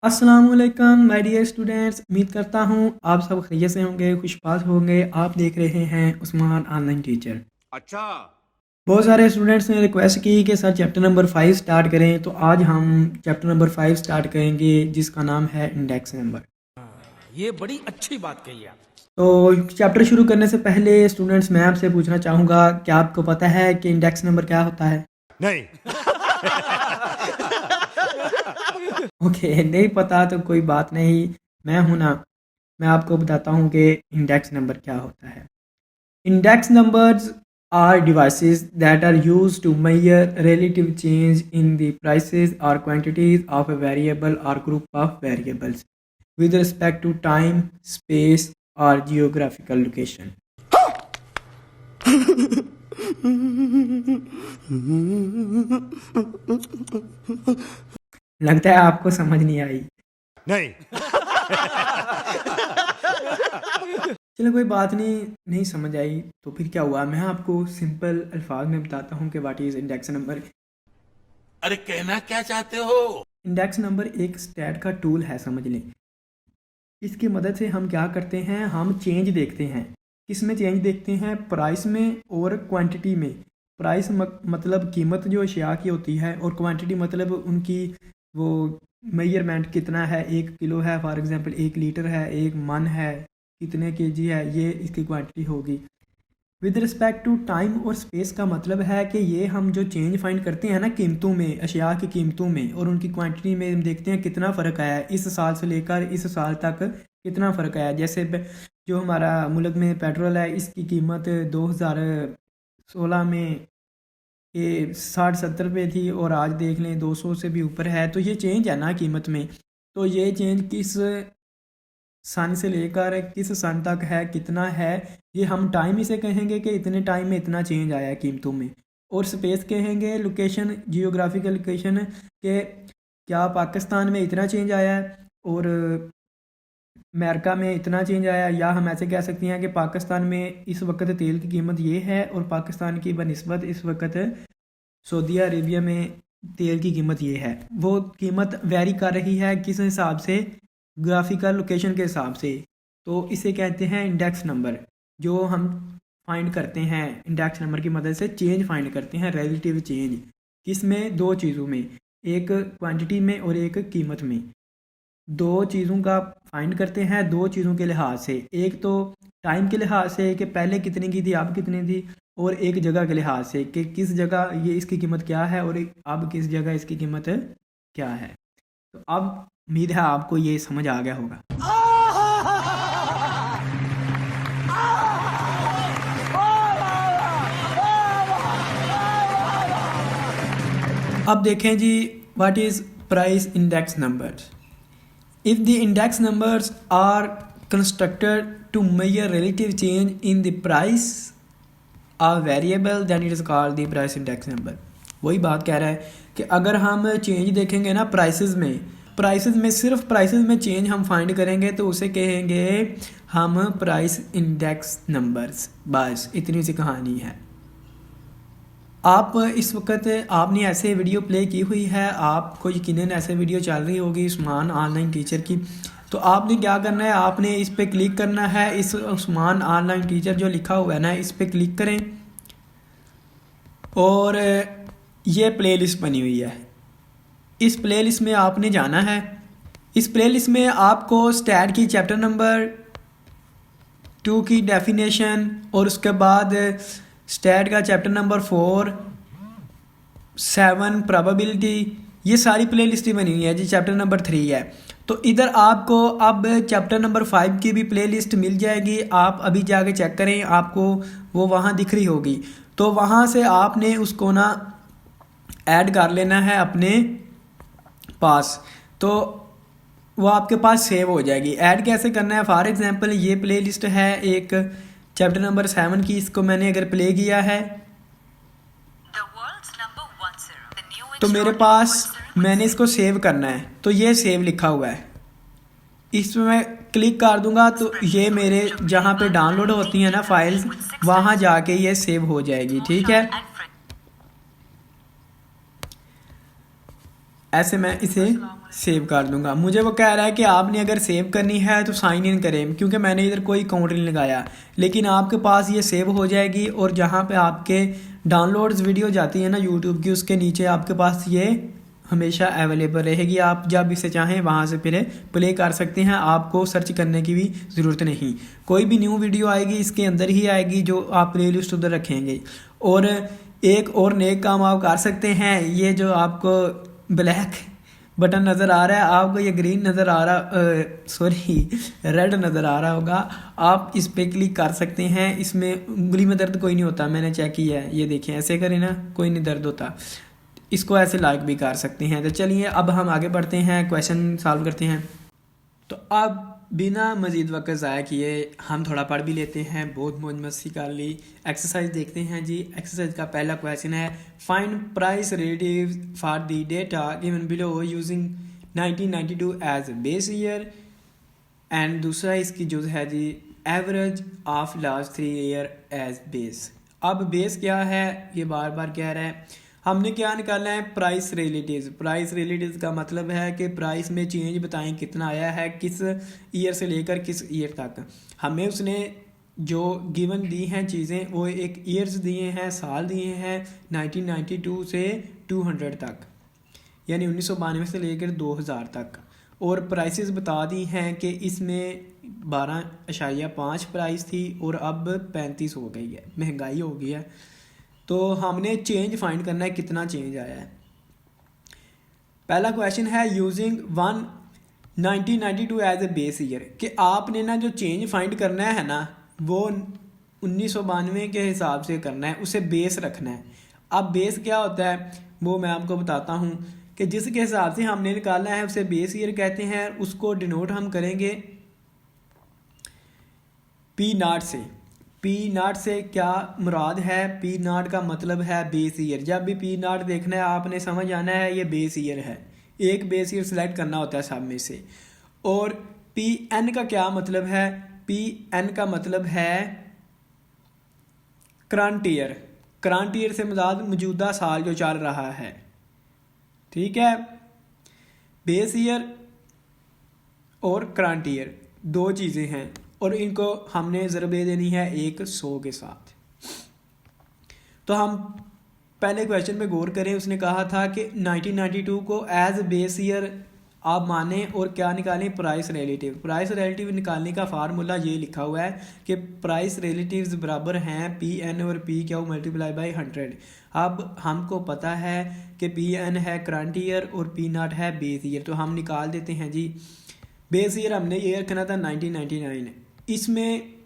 अस्सलामुअलैकुम my dear students, उम्मीद करता हूँ आप सब खैरियत से होंगे, खुशपास होंगे। आप देख रहे हैं उस्मान ऑनलाइन टीचर। अच्छा। बहुत सारे स्टूडेंट्स ने रिक्वेस्ट की कि सर चैप्टर नंबर 5 स्टार्ट करें, तो आज हम चैप्टर नंबर 5 स्टार्ट करेंगे जिसका नाम है इंडेक्स नंबर। ये बड़ी अच्छी बात कही आप। तो चैप्टर शुरू करने से पहले स्टूडेंट्स मैं आपसे पूछना चाहूँगा, क्या आपको पता है कि इंडेक्स नंबर क्या होता है? नहीं। ओके, नहीं पता तो कोई बात नहीं, मैं हूं ना, मैं आपको बताता हूं कि इंडेक्स नंबर क्या होता है। Index numbers are devices that are used to measure relative change in the prices or quantities of a variable or group of variables with respect to time, space or geographical location. लगता है आपको समझ नहीं आई। नहीं। चलो कोई बात नहीं, नहीं समझ आई तो फिर क्या हुआ, मैं आपको सिंपल अल्फाज में बताता हूँ कि व्हाट इज इंडेक्स नंबर। अरे कहना क्या चाहते हो? इंडेक्स नंबर एक स्टैट का टूल है, समझ लें। इसकी मदद से हम क्या करते हैं, हम चेंज देखते हैं। किस में चेंज देखते हैं? प्राइस में और क्वांटिटी में। प्राइस मतलब कीमत जो अशिया की होती है, और क्वांटिटी मतलब उनकी वो मेजरमेंट कितना है, 1 किलो है फॉर एग्जांपल, 1 लीटर है, 1 मन है, कितने केजी है, ये इसकी क्वांटिटी होगी। विद रिस्पेक्ट टू टाइम और स्पेस का मतलब है कि ये हम जो चेंज फाइंड करते हैं ना कीमतों में, अशिया की कीमतों में और उनकी क्वांटिटी में, हम देखते हैं कितना फ़र्क आया है, इस साल से लेकर इस साल तक कितना फ़र्क आया है। जैसे जो हमारा मुल्क में पेट्रोल है, इसकी कीमत 2016 में ये 60-70 रुपये थी और आज देख लें 200 से भी ऊपर है। तो ये चेंज है ना कीमत में। तो ये चेंज किस सन से लेकर किस सन तक है, कितना है, ये हम टाइम इसे कहेंगे कि इतने टाइम में इतना चेंज आया है कीमतों में। और स्पेस कहेंगे लोकेशन, जियोग्राफिकल लोकेशन, के क्या पाकिस्तान में इतना चेंज आया है और अमेरिका में इतना चेंज आया। या हम ऐसे कह सकते हैं कि पाकिस्तान में इस वक्त तेल की कीमत ये है और पाकिस्तान की बनिस्बत इस वक्त सऊदी अरेबिया में तेल की कीमत ये है। वो कीमत वेरी कर रही है किस हिसाब से? ग्राफिकल लोकेशन के हिसाब से। तो इसे कहते हैं इंडेक्स नंबर। जो हम फाइंड करते हैं इंडेक्स नंबर की मदद से, चेंज फाइंड करते हैं, रिलेटिव चेंज। किस में? दो चीज़ों में, एक क्वांटिटी में और एक कीमत में। दो चीज़ों का फाइंड करते हैं, दो चीज़ों के लिहाज से। एक तो टाइम के लिहाज से कि पहले कितने की थी, अब कितनी थी, और एक जगह के लिहाज से कि किस जगह ये इसकी कीमत क्या है और अब किस जगह इसकी कीमत क्या है। तो अब उम्मीद है आपको ये समझ आ गया होगा। अब देखें जी, what is price index numbers. If the index numbers are constructed to measure relative change in the price of variable, then it is called the price index number। वही बात कह रहा है कि अगर हम चेंज देखेंगे ना प्राइसेस में सिर्फ प्राइसेस में चेंज हम फाइंड करेंगे तो उसे कहेंगे हम प्राइस इंडेक्स नंबर्स। बस इतनी सी कहानी है। आप इस वक्त आपने ऐसे वीडियो प्ले की हुई है, आपको यकीनन ऐसे वीडियो चल रही होगी उस्मान ऑनलाइन टीचर की। तो आपने क्या करना है, आपने इस पर क्लिक करना है, इस उस्मान ऑनलाइन टीचर जो लिखा हुआ है ना, इस पर क्लिक करें और ये प्लेलिस्ट बनी हुई है। इस प्लेलिस्ट में आपने जाना है। इस प्लेलिस्ट में आपको स्टैट की चैप्टर नंबर 2 की डेफिनेशन और उसके बाद स्टैट का चैप्टर नंबर 4, 7 प्रोबेबिलिटी, ये सारी प्ले लिस्ट बनी हुई है जी। चैप्टर नंबर 3 है, तो इधर आपको अब चैप्टर नंबर 5 की भी प्ले लिस्ट मिल जाएगी। आप अभी जाके चेक करें, आपको वो वहाँ दिख रही होगी। तो वहाँ से आपने उसको ना ऐड कर लेना है अपने पास, तो वो आपके पास सेव हो जाएगी। ऐड कैसे करना है? फॉर एग्जांपल ये प्ले लिस्ट है एक चैप्टर नंबर 7 की, इसको मैंने अगर प्ले किया है तो मेरे पास, मैंने इसको सेव करना है तो ये सेव लिखा हुआ है, इसमें मैं क्लिक कर दूंगा तो ये मेरे जहाँ पे डाउनलोड होती है ना फाइल्स, वहाँ जाके ये सेव हो जाएगी। ठीक है, ऐसे मैं इसे सेव कर दूंगा। मुझे वो कह रहा है कि आपने अगर सेव करनी है तो साइन इन करें, क्योंकि मैंने इधर कोई अकाउंट नहीं लगाया, लेकिन आपके पास ये सेव हो जाएगी और जहाँ पे आपके डाउनलोड्स वीडियो जाती है ना यूट्यूब की, उसके नीचे आपके पास ये हमेशा अवेलेबल रहेगी। आप जब इसे चाहें वहाँ से फिर प्ले कर सकते हैं, आपको सर्च करने की भी ज़रूरत नहीं। कोई भी न्यू वीडियो आएगी इसके अंदर ही आएगी जो आप प्ले लिस्ट उधर रखेंगे। और एक और नेक काम आप कर सकते हैं, ये जो आपको ब्लैक बटन नज़र आ रहा है, आपको ये ग्रीन नज़र आ रहा सॉरी रेड नज़र आ रहा होगा, आप इस पे क्लिक कर सकते हैं। इसमें उंगली में दर्द कोई नहीं होता, मैंने चेक किया है। ये देखें, ऐसे करें ना, कोई नहीं दर्द होता। इसको ऐसे लाइक भी कर सकते हैं। तो चलिए अब हम आगे बढ़ते हैं, क्वेश्चन सॉल्व करते हैं। तो अब बिना मज़ीद वक्त ज़ाया किए हम थोड़ा पढ़ भी लेते हैं, बहुत मौज मस्ती कर ली। एक्सरसाइज देखते हैं जी। एक्सरसाइज का पहला क्वेश्चन है, find price relative for the data given below using 1992 as base year. And दूसरा इसकी जो है जी, average of last 3 year as base. अब बेस क्या है, ये बार बार कह रहा है। हमने क्या निकालना है, प्राइस रिलेटिव्स। प्राइस रिलेटिव्स का मतलब है कि प्राइस में चेंज बताएं कितना आया है किस ईयर से लेकर किस ईयर तक। हमें उसने जो गिवन दी हैं चीज़ें, वो एक ईयर्स दिए हैं, साल दिए हैं 1992 से 200 तक, यानी 1992 से लेकर 2000 तक। और प्राइसेस बता दी हैं कि इसमें 12.5 प्राइस थी और अब 35 हो गई है, महंगाई हो गई है। तो हमने चेंज फाइंड करना है, कितना चेंज आया है। पहला क्वेश्चन है, using 1992 as a base year, कि आपने ना जो चेंज फाइंड करना है ना, वो 1992 के हिसाब से करना है, उसे बेस रखना है। अब बेस क्या होता है वो मैं आपको बताता हूँ, कि जिसके हिसाब से हमने निकालना है उसे बेस ईयर कहते हैं। उसको डिनोट हम करेंगे P0 से। P0 से क्या मुराद है, P0 का मतलब है बेस ईयर। जब भी P0 देखना है आपने समझ आना है ये बेस ईयर है, एक बेस ईयर सेलेक्ट करना होता है सब में से। और PN का क्या मतलब है, PN का मतलब है करंट ईयर। करंट ईयर से मुराद मौजूदा साल जो चल रहा है, ठीक है। बेस ईयर और करंट ईयर दो चीज़ें हैं और इनको हमने ज़रब दे देनी है 100 के साथ। तो हम पहले क्वेश्चन में गौर करें, उसने कहा था कि 1992 को एज बेस ईयर आप माने और क्या निकालें, प्राइस रिलेटिव। प्राइस रिलेटिव निकालने का फार्मूला ये लिखा हुआ है कि प्राइस रिलेटिव्स बराबर हैं PN और PQ मल्टीप्लाई बाई 100। अब हमको पता है कि PN है करंट ईयर और P0 है बेस ईयर, तो हम निकाल देते हैं जी। बेस ईयर हमने ये रखना था 1999, इसमें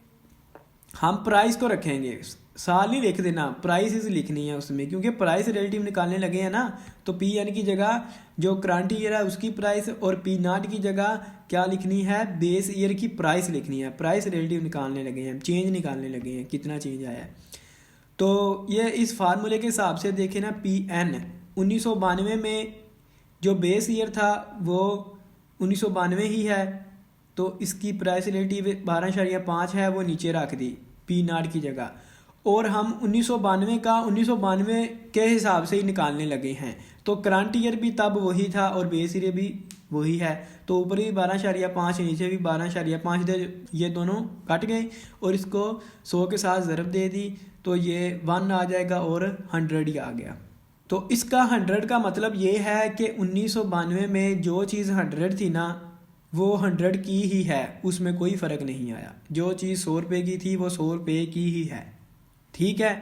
हम प्राइस को रखेंगे, साल नहीं लिख देना, प्राइस लिखनी है उसमें, क्योंकि प्राइस रिलेटिव निकालने लगे हैं ना। तो PN की जगह जो करंट ईयर है उसकी प्राइस और P0 की जगह क्या लिखनी है, बेस ईयर की प्राइस लिखनी है। प्राइस रिलेटिव निकालने लगे हैं, चेंज निकालने लगे हैं, कितना चेंज आया है। तो ये इस फार्मूले के हिसाब से देखें ना, PN 1992 में जो बेस ईयर था वो 1992 ही है, तो इसकी प्राइस रिलेटिव 12.5 है, वो नीचे रख दी P0 की जगह। और हम 1992 का 1992 के हिसाब से ही निकालने लगे हैं, तो करंट ईयर भी तब वही था और बेस ईयर भी वही है। तो ऊपर भी 12.5 नीचे भी 12.5 दे, ये दोनों कट गए और इसको 100 के साथ ज़रब दे दी, तो ये 1 आ जाएगा और 100 ही आ गया। तो इसका 100 का मतलब ये है कि 1992 में जो चीज़ 100 थी ना, वो 100 की ही है, उसमें कोई फ़र्क नहीं आया। जो चीज़ 100 रुपये की थी वो 100 रुपये की ही है, ठीक है।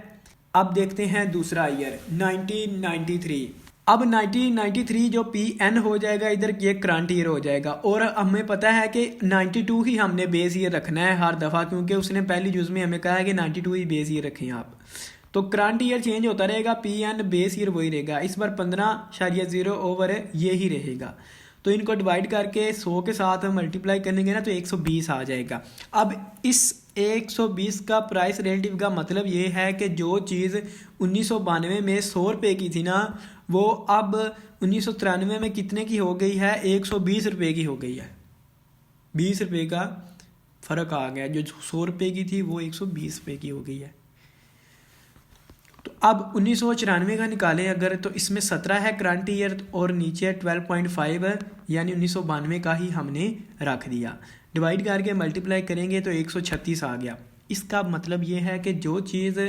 अब देखते हैं दूसरा ईयर 1993। अब 1993 जो PN हो जाएगा इधर ये करंट ईयर हो जाएगा, और हमें पता है कि 92 ही हमने बेस ईयर रखना है हर दफ़ा, क्योंकि उसने पहली जुज़ में हमें कहा है कि 92 ही बेस ईयर रखें आप। तो करंट ईयर चेंज होता रहेगा, PN बेस ईयर वही रहेगा। इस बार 15.0 ओवर ये ही रहेगा। तो इनको डिवाइड करके 100 के साथ मल्टीप्लाई करेंगे ना, तो 120 आ जाएगा। अब इस 120 का प्राइस रिलेटिव का मतलब ये है कि जो चीज़ 1992 में 100 रुपये की थी ना, वो अब 1993 में कितने की हो गई है, 120 रुपये की हो गई है। 20 रुपये का फ़र्क आ गया, जो 100 रुपये की थी वो 120 रुपये की हो गई है। तो अब 1994 का निकालें अगर, तो इसमें 17 है करंट ईयर और नीचे 12.5 है, यानी 1992 का ही हमने रख दिया। डिवाइड करके मल्टीप्लाई करेंगे तो 136 आ गया। इसका मतलब ये है कि जो चीज़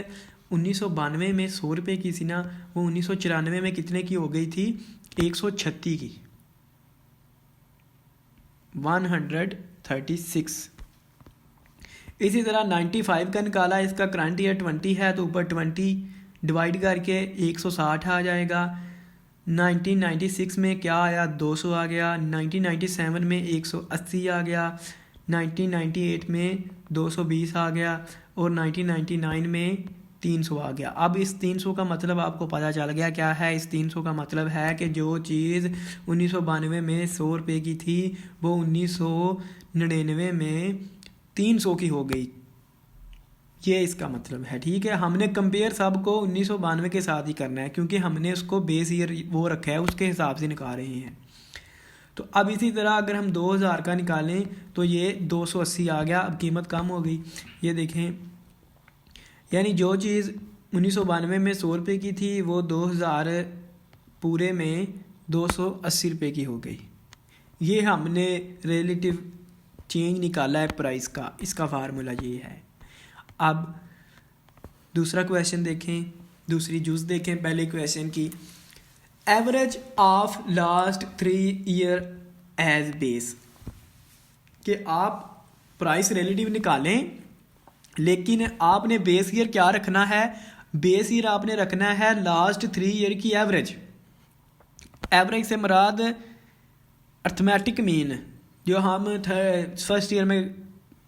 1992 में 100 रुपये की थी ना, वो 1994 में कितने की हो गई थी? 136 की, 136। इसी तरह 95 का निकाला, इसका करंट ईयर 20 है तो ऊपर 20 डिवाइड करके 160 आ जाएगा। 1996 में क्या आया? 200 आ गया। 1997 में 180 आ गया। 1998 में 220 आ गया और 1999 में 300 आ गया। अब इस 300 का मतलब आपको पता चल गया क्या है? इस 300 का मतलब है कि जो चीज़ 1992 में 100 रुपये की थी वो 1999 में 300 की हो गई। ये इसका मतलब है। ठीक है, हमने कंपेयर सब को 1992 के साथ ही करना है क्योंकि हमने उसको बेस ईयर वो रखा है, उसके हिसाब से निकाल रहे हैं। तो अब इसी तरह अगर हम 2000 का निकालें तो ये 280 आ गया। अब कीमत कम हो गई, ये देखें, यानी जो चीज़ 1992 में 100 रुपये की थी वो 2000 पूरे में 280 रुपये की हो गई। ये हमने रिलेटिव चेंज निकाला है प्राइस का, इसका फार्मूला ये है। अब दूसरा क्वेश्चन देखें, दूसरी जूस देखें पहले क्वेश्चन की। Average of last 3 year as base, कि आप प्राइस रिलेटिव निकालें लेकिन आपने बेस ईयर क्या रखना है? बेस ईयर आपने रखना है लास्ट 3 ईयर की एवरेज। एवरेज से मुराद अर्थमेटिक मीन, जो हम फर्स्ट ईयर में,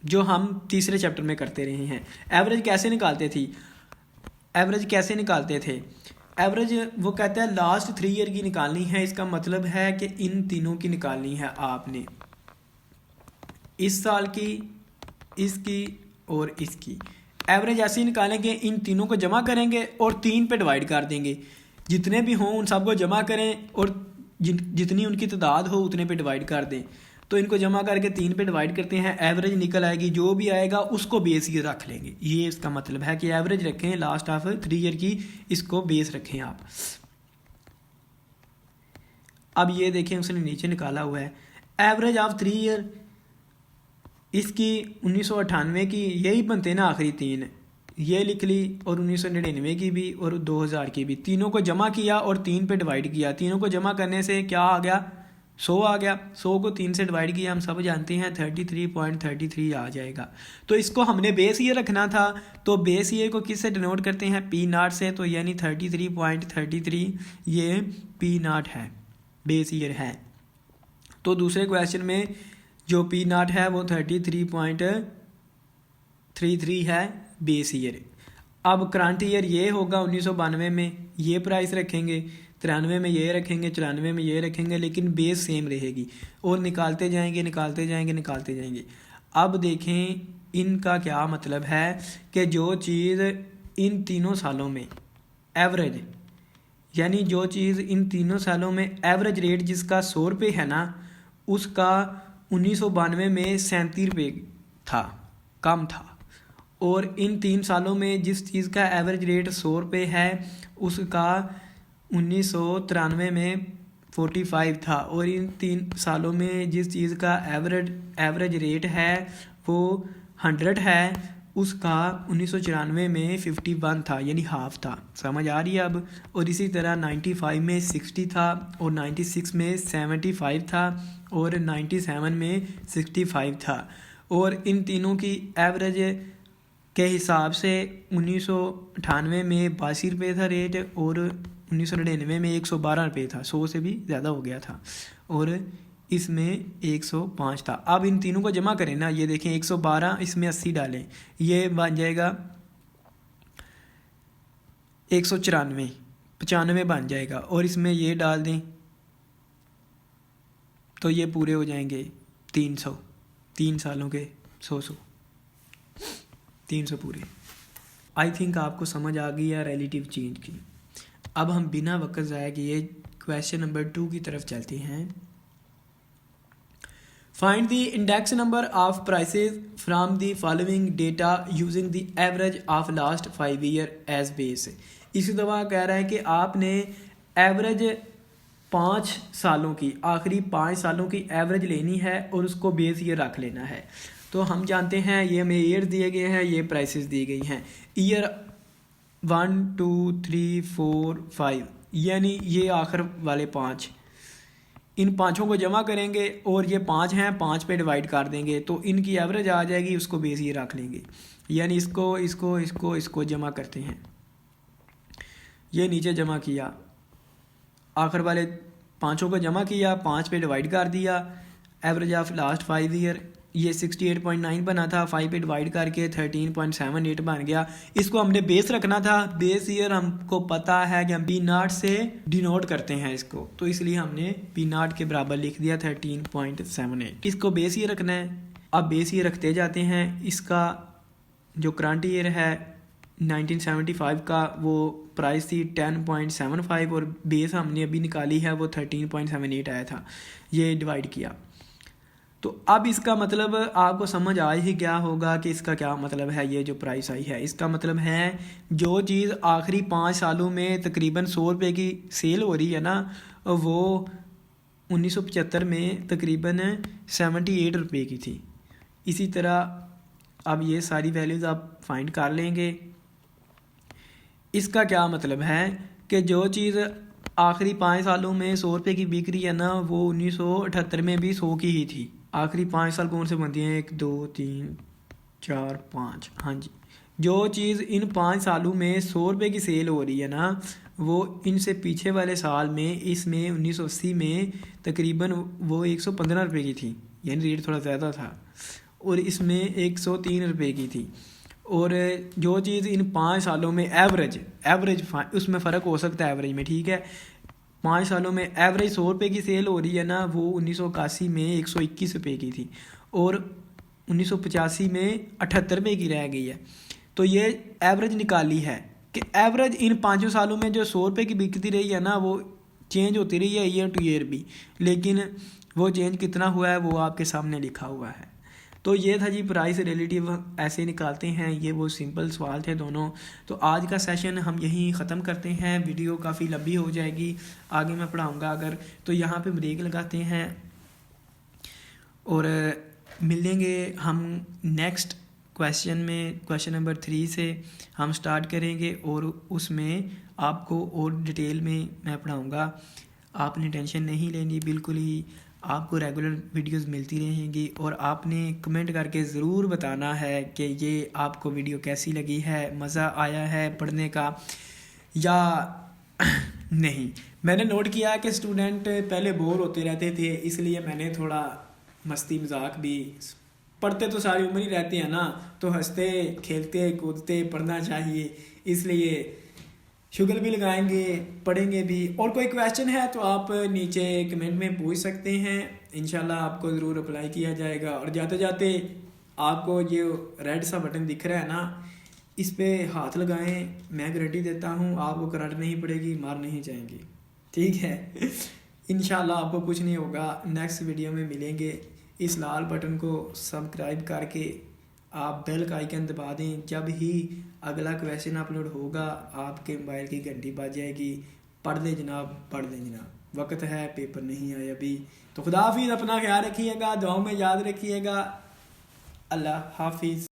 जो हम तीसरे चैप्टर में करते रहे हैं। एवरेज कैसे निकालते थे? एवरेज वो कहता है लास्ट 3 ईयर की निकालनी है। इसका मतलब है कि इन तीनों की निकालनी है आपने, इस साल की, इसकी और इसकी। एवरेज ऐसे ही निकालेंगे, इन तीनों को जमा करेंगे और 3 पे डिवाइड कर देंगे। जितने भी हों उन सबको जमा करें और जितनी उनकी तादाद हो उतने पे डिवाइड कर दें। तो इनको जमा करके 3 पे डिवाइड करते हैं, एवरेज निकल आएगी। जो भी आएगा उसको बेस ईयर रख लेंगे। ये इसका मतलब है कि एवरेज रखें लास्ट ऑफ 3 ईयर की, इसको बेस रखें आप। अब ये देखें, उसने नीचे निकाला हुआ है एवरेज ऑफ 3 ईयर, इसकी 1998 की, यही बनते ना आखिरी 3, ये लिख ली, और 1999 की भी और 2000 की भी। तीनों को जमा किया और 3 पे डिवाइड किया। तीनों को जमा करने से क्या आ गया? 100 आ गया। 100 को 3 से डिवाइड किया, हम सब जानते हैं 33.33 आ जाएगा। तो इसको हमने बेस ईयर रखना था, तो बेस ईयर को किस से डिनोट करते हैं? P0 से। तो यानी 33.33 ये P0 है, बेस ईयर है। तो दूसरे क्वेश्चन में जो P0 है वो 33.33 है बेस ईयर। अब करंट ईयर ये होगा 1992 में, ये प्राइस रखेंगे, 93 में ये रखेंगे, 94 में ये रखेंगे, लेकिन बेस सेम रहेगी और निकालते जाएंगे। अब देखें इनका क्या मतलब है कि जो चीज़ इन तीनों सालों में एवरेज, यानी जो चीज़ इन तीनों सालों में एवरेज रेट जिसका 100 रुपये है ना, उसका 1992 में 37 रुपये था, कम था। और इन 3 सालों में जिस चीज़ का एवरेज रेट 100 रुपये है उसका 1993 में 45 था। और इन 3 सालों में जिस चीज़ का एवरेज रेट है वो 100 है, उसका 1994 में 51 था, यानी हाफ था। समझ आ रही है अब? और इसी तरह 95 में 60 था और 96 में 75 था और 97 में 65 था। और इन तीनों की एवरेज के हिसाब से 1998 में 82 रुपये था रेट और 1999 में 112 रुपये था, 100 से भी ज़्यादा हो गया था, और इसमें 105 था। अब इन तीनों को जमा करें ना, ये देखें 112, इसमें 80 डालें, ये बन जाएगा 194, 95 बन जाएगा, और इसमें ये डाल दें तो ये पूरे हो जाएंगे 300, 3 सालों के 100, 300 पूरे। आई थिंक आपको समझ आ गई है रिलेटिव चेंज की। अब हम बिना वक्त ज़ाया किए क्वेश्चन नंबर 2 की तरफ चलते हैं। Find the index number of prices from the following data using the average of last 5 year as base. इस दफ़ा कह रहा है कि आपने एवरेज 5 सालों की, आखिरी 5 सालों की एवरेज लेनी है और उसको बेस ईयर रख लेना है। तो हम जानते हैं ये हमें ईयर दिए गए हैं, ये प्राइसेस दी गई हैं। ईयर 1 2 3 4 5, यानी ये आखिर वाले 5, इन पाँचों को जमा करेंगे और ये 5 हैं, 5 पे डिवाइड कर देंगे तो इनकी एवरेज आ जाएगी, उसको बेस ईयर रख लेंगे। यानी इसको जमा करते हैं, ये नीचे जमा किया, आखिर वाले पाँचों को जमा किया, 5 पे डिवाइड कर दिया, एवरेज ऑफ लास्ट 5 ईयर ये 68.9 बना था, 5 पे डिवाइड करके 13.78 बन गया। इसको हमने बेस रखना था, बेस ईयर हमको पता है कि हम P0 से डिनोट करते हैं इसको, तो इसलिए हमने P0 के बराबर लिख दिया 13.78। इसको बेस ईयर रखना है। अब बेस ईयर रखते जाते हैं। इसका जो करंट ईयर है 1975 का, वो प्राइस थी 10.75 और बेस हमने अभी निकाली है वो 13.78 आया था। ये डिवाइड किया तो अब इसका मतलब आपको समझ आ ही गया होगा कि इसका क्या मतलब है। ये जो प्राइस आई है इसका मतलब है जो चीज़ आखिरी 5 सालों में तकरीबन 100 रुपये की सेल हो रही है ना, वो 1975 में तकरीबन 78 रुपये की थी। इसी तरह अब ये सारी वैल्यूज़ आप फाइंड कर लेंगे। इसका क्या मतलब है कि जो चीज़ आखिरी 5 सालों में 100 रुपये की बिक रही है ना, वो 1978 में भी 100 की ही थी। आखिरी 5 साल कौन से बनते हैं? 1 2 3 4 5, हाँ जी। जो चीज़ इन 5 सालों में 100 रुपये की सेल हो रही है ना, वो इनसे पीछे वाले साल में, इसमें 1980 में तकरीबन वो 115 रुपये की थी, यानी रेट थोड़ा ज़्यादा था, और इसमें 103 रुपये की थी। और जो चीज़ इन 5 सालों में एवरेज उसमें फ़र्क हो सकता है एवरेज में, ठीक है। 5 सालों में एवरेज 100 रुपये की सेल हो रही है ना, वो 1981 में 121 रुपये की थी और 1985 में 78 रुपये की रह गई है। तो ये एवरेज निकाली है कि एवरेज इन 5 सालों में जो 100 रुपये की बिकती रही है ना, वो चेंज होती रही है ईयर टू ईयर भी, लेकिन वो चेंज कितना हुआ है वो आपके सामने लिखा हुआ है। तो ये था जी प्राइस रिलेटिव ऐसे निकालते हैं। ये वो सिंपल सवाल थे दोनों। तो आज का सेशन हम यहीं ख़त्म करते हैं, वीडियो काफ़ी लंबी हो जाएगी, आगे मैं पढ़ाऊँगा अगर, तो यहाँ पे ब्रेक लगाते हैं और मिलेंगे हम नेक्स्ट क्वेश्चन में। क्वेश्चन नंबर 3 से हम स्टार्ट करेंगे और उसमें आपको और डिटेल में मैं पढ़ाऊँगा। आपने टेंशन नहीं लेनी, बिल्कुल ही आपको रेगुलर वीडियोस मिलती रहेंगी और आपने कमेंट करके ज़रूर बताना है कि ये आपको वीडियो कैसी लगी है, मज़ा आया है पढ़ने का या नहीं। मैंने नोट किया कि स्टूडेंट पहले बोर होते रहते थे, इसलिए मैंने थोड़ा मस्ती मजाक भी, पढ़ते तो सारी उम्र ही रहते हैं ना, तो हंसते खेलते कूदते पढ़ना चाहिए, इसलिए शुगर भी लगाएंगे, पढ़ेंगे भी। और कोई क्वेश्चन है तो आप नीचे कमेंट में पूछ सकते हैं, इंशाल्लाह आपको ज़रूर अप्लाई किया जाएगा। और जाते जाते आपको ये रेड सा बटन दिख रहा है ना, इस पर हाथ लगाएं, मैं गारंटी देता हूँ आपको करंट नहीं पड़ेगी, मार नहीं जाएंगी, ठीक है। इंशाल्लाह आपको कुछ नहीं होगा। नेक्स्ट वीडियो में मिलेंगे। इस लाल बटन को सब्सक्राइब करके आप बेल का आइकन दबा दें, जब ही अगला क्वेश्चन अपलोड होगा आपके मोबाइल की घंटी बज जाएगी। पढ़ लें जनाब, पढ़ लें जनाब, वक्त है, पेपर नहीं आए अभी। तो खुदा हाफिज़, अपना ख्याल रखिएगा, दुआओं में याद रखिएगा। अल्लाह हाफिज़।